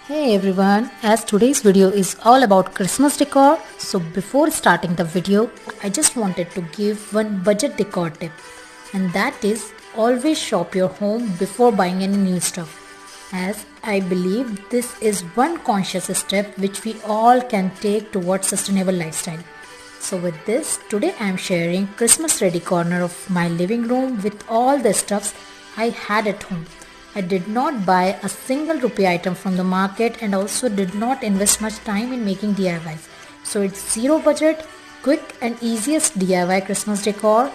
Hey everyone, as today's video is all about Christmas decor, so before starting the video, I just wanted to give one budget decor tip, and that is always shop your home before buying any new stuff, as I believe this is one conscious step which we all can take towards sustainable lifestyle. So with this, today I am sharing Christmas ready corner of my living room with all the stuffs I had at home. I did not buy a single rupee item from the market and also did not invest much time in making DIYs. So it's zero budget, quick and easiest DIY Christmas decor.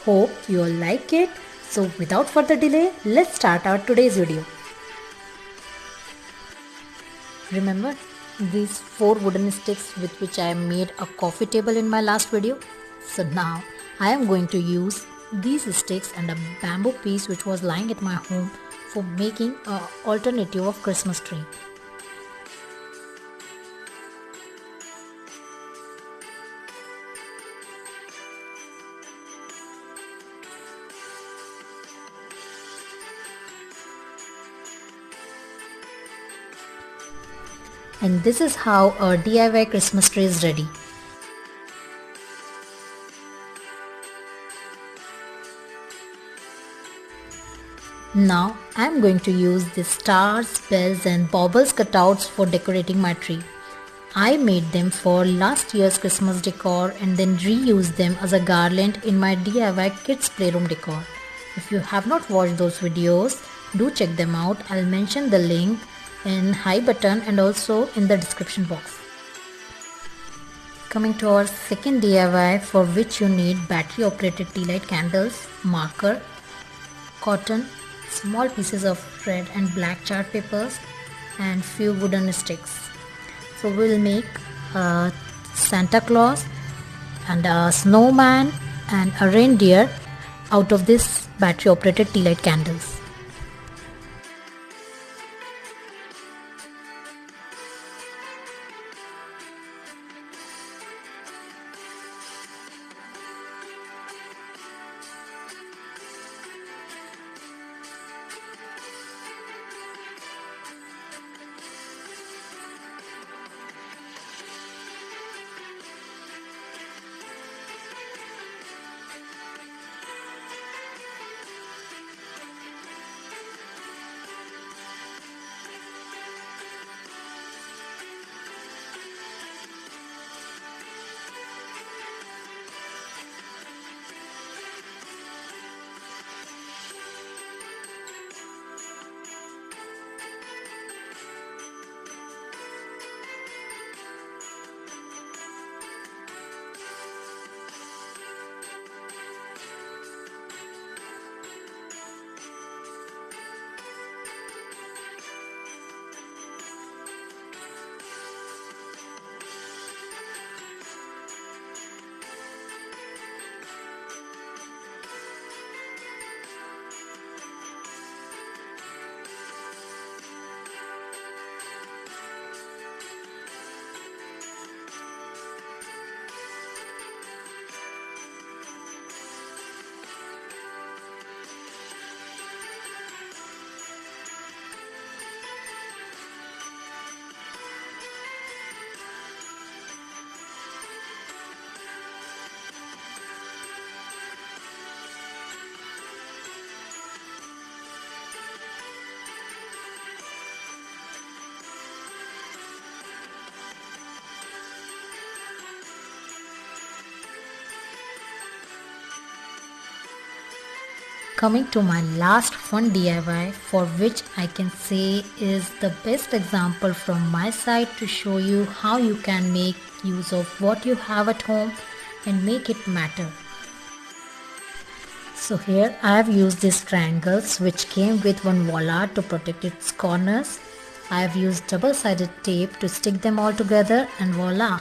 Hope you all like it. So without further delay, let's start our today's video. Remember these 4 wooden sticks with which I made a coffee table in my last video? So now I am going to use these sticks and a bamboo piece which was lying at my home for making an alternative of Christmas tree. And this is how a DIY Christmas tree is ready. Now I am going to use the stars, bells and baubles cutouts for decorating my tree. I made them for last year's Christmas decor and then reused them as a garland in my DIY kids playroom decor. If you have not watched those videos, do check them out. I'll mention the link in high button and also in the description box. Coming to our second DIY, for which you need battery operated tea light candles, marker, cotton, small pieces of red and black chart papers and few wooden sticks. So we'll make a Santa Claus and a snowman and a reindeer out of this battery operated tea light candles. Coming to my last fun DIY, for which I can say is the best example from my side to show you how you can make use of what you have at home and make it matter. So here I have used these triangles which came with one voila to protect its corners. I have used double-sided tape to stick them all together and voila!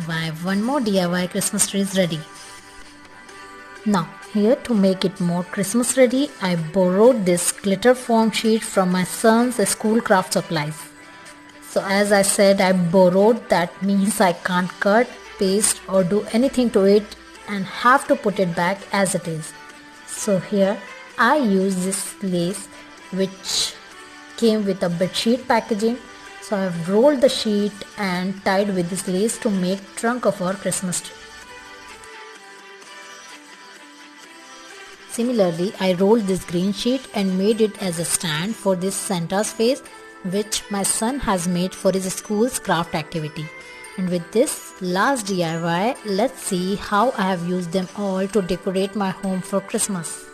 Why, one more DIY Christmas tree is ready. Now here to make it more Christmas ready, I borrowed this glitter foam sheet from my son's school craft supplies. So as I said, I borrowed, that means I can't cut, paste or do anything to it and have to put it back as it is. So here I use this lace which came with a bedsheet packaging So I have rolled the sheet and tied with this lace to make trunk of our Christmas tree. Similarly, I rolled this green sheet and made it as a stand for this Santa's face, which my son has made for his school's craft activity. And with this last DIY, let's see how I have used them all to decorate my home for Christmas.